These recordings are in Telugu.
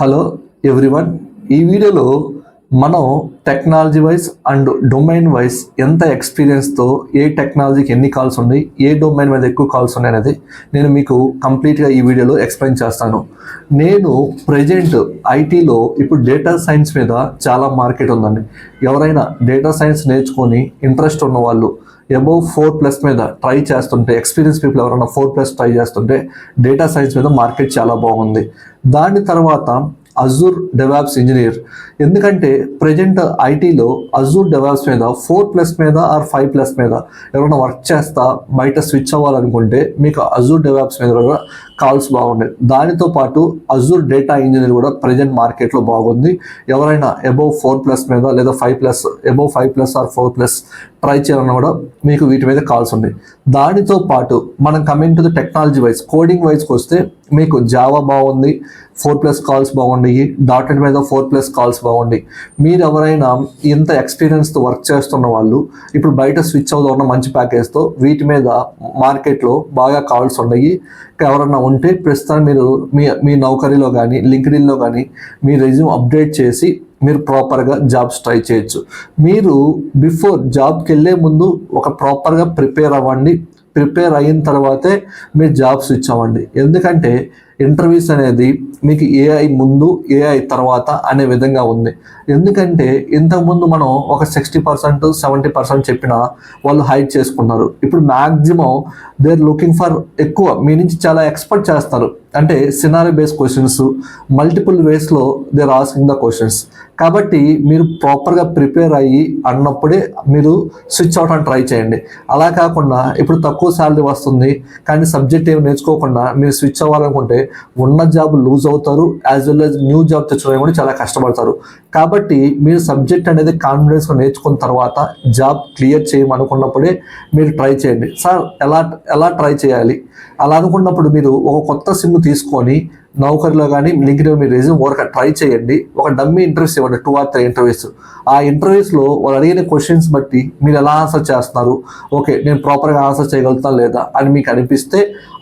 Hello everyone. ఈ వీడియోలో మనం technology wise and domain wise ఎంత ఎక్స్పీరియన్స్తో ఏ టెక్నాలజీకి ఎన్ని కాల్స్ ఉన్నాయి, ఏ డొమైన్ మీద ఎక్కువ కాల్స్ ఉన్నాయి అనేది నేను మీకు కంప్లీట్గా ఈ వీడియోలో ఎక్స్ప్లెయిన్ చేస్తాను. నేను ప్రజెంట్ ఐటీలో ఇప్పుడు డేటా సైన్స్ మీద చాలా మార్కెట్ ఉందండి. ఎవరైనా డేటా సైన్స్ నేర్చుకొని ఇంట్రెస్ట్ ఉన్న వాళ్ళు అబౌవ్ 4+ మీద ట్రై చేస్తుంటే, ఎక్స్పీరియన్స్ పీపుల్ ఎవరైనా 4+ ట్రై చేస్తుంటే డేటా సైన్స్ మీద మార్కెట్ చాలా బాగుంది. దాని తర్వాత అజూర్ డెవాప్స్ ఇంజనీర్, ఎందుకంటే ప్రజెంట్ ఐటీలో అజూర్ డెవాప్స్ మీద 4+ మీద ఆర్ 5+ మీద ఎవరైనా వర్క్ చేస్తా బయట స్విచ్ అవ్వాలనుకుంటే మీకు అజూర్ డెవాప్స్ మీద కూడా కాల్స్ బాగుండేది. దానితో పాటు అజూర్ డేటా ఇంజనీర్ కూడా ప్రజెంట్ మార్కెట్లో బాగుంది. ఎవరైనా అబౌవ్ 4+ మీద లేదా 5+, అబౌవ్ 5+ ఆర్ 4+ ట్రై చేయాలన్నా కూడా మీకు వీటి మీద కాల్స్ ఉన్నాయి. దానితో పాటు మనం coming to the technology wise, coding వైజ్కి వస్తే మీకు జావా బాగుంది, 4+ కాల్స్ బాగుంటాయి. .NET మీద 4+ కాల్స్ బాగుంటాయి. మీరు ఎవరైనా ఇంత ఎక్స్పీరియన్స్తో వర్క్ చేస్తున్న వాళ్ళు ఇప్పుడు బయట స్విచ్ అవుతూ ఉన్న మంచి ప్యాకేజ్తో వీటి మీద మార్కెట్లో బాగా కాల్స్ ఉన్నాయి. ఎవరన్నా ఉంటే ప్రస్తుతం మీరు మీ నౌకరీలో కానీ లింక్డ్ఇన్లో కానీ మీ రెజ్యూమ్ అప్డేట్ చేసి మీరు ప్రాపర్గా జాబ్స్ ట్రై చేయొచ్చు. మీరు బిఫోర్ జాబ్కి వెళ్ళే ముందు ఒక ప్రాపర్గా ప్రిపేర్ అవ్వండి. ప్రిపేర్ అయిన తర్వాతే మీరు జాబ్ స్విచ్ అవ్వండి. ఎందుకంటే ఇంటర్వ్యూస్ అనేది మీకు ఏఐ ముందు ఏఐ తర్వాత అనే విధంగా ఉంది. ఎందుకంటే ఇంతకుముందు మనం ఒక 60% 70% చెప్పినా వాళ్ళు హైడ్ చేసుకున్నారు. ఇప్పుడు maximum they are looking for ఎక్కువ మీ నుంచి చాలా ఎక్స్పెక్ట్ చేస్తారు. అంటే సినారీ బేస్డ్ క్వశ్చన్స్, మల్టిపుల్ వేస్లో they are asking the questions. కాబట్టి మీరు ప్రాపర్గా ప్రిపేర్ అయ్యి అన్నప్పుడే మీరు స్విచ్ అవడానికి ట్రై చేయండి. అలా కాకుండా ఇప్పుడు తక్కువ శాలరీ వస్తుంది కానీ సబ్జెక్ట్ ఏమి నేర్చుకోకుండా మీరు స్విచ్ అవ్వాలనుకుంటే ఉన్న జాబ్ లూజ్ అవుతారు, as well as new job తెచ్చుకోవడం కూడా చాలా కష్టపడతారు. కాబట్టి మీరు సబ్జెక్ట్ అనేది కాన్ఫిడెన్స్గా నేర్చుకున్న తర్వాత జాబ్ క్లియర్ చేయమనుకున్నప్పుడే మీరు ట్రై చేయండి. సార్ ఎలా ట్రై చేయాలి అలా అనుకున్నప్పుడు మీరు ఒక కొత్త సిమ్ తీసుకొని నౌకరీలో కానీ లింక్డ్ఇన్లో మీరు రెజ్యూమ్ వర్క్ ట్రై చేయండి. ఒక డమ్మీ ఇంటర్వ్యూస్ ఇవ్వండి, 2 or 3 ఇంటర్వ్యూస్. ఆ ఇంటర్వ్యూస్లో వాళ్ళు అడిగిన క్వశ్చన్స్ బట్టి మీరు ఎలా ఆన్సర్ చేస్తున్నారు, ఓకే నేను ప్రాపర్గా ఆన్సర్ చేయగలుగుతా లేదా అని మీకు అనిపిస్తే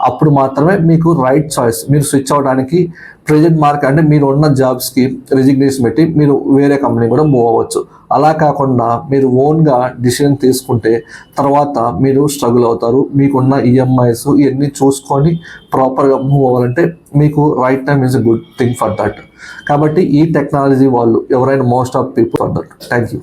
అప్పుడు మాత్రమే మీకు రైట్ చాయిస్. మీరు స్విచ్ అవ్వడానికి ప్రజెంట్ మార్కెట్ అంటే మీరు ఉన్న జాబ్స్కి రెసిగ్నేషన్ పెట్టి మీరు వేరే కంపెనీ కూడా మూవ్ అవ్వచ్చు. అలా కాకుండా మీరు ఓన్గా డిసిషన్ తీసుకుంటే తర్వాత మీరు స్ట్రగుల్ అవుతారు. మీకున్న ఈఎంఐస్ ఇవన్నీ చూసుకొని ప్రాపర్గా మూవ్ అవ్వాలంటే మీకు right time is a good thing for that. కాబట్టి ఈ టెక్నాలజీ వాళ్ళు ఎవరైనా most of people for that. Thank you.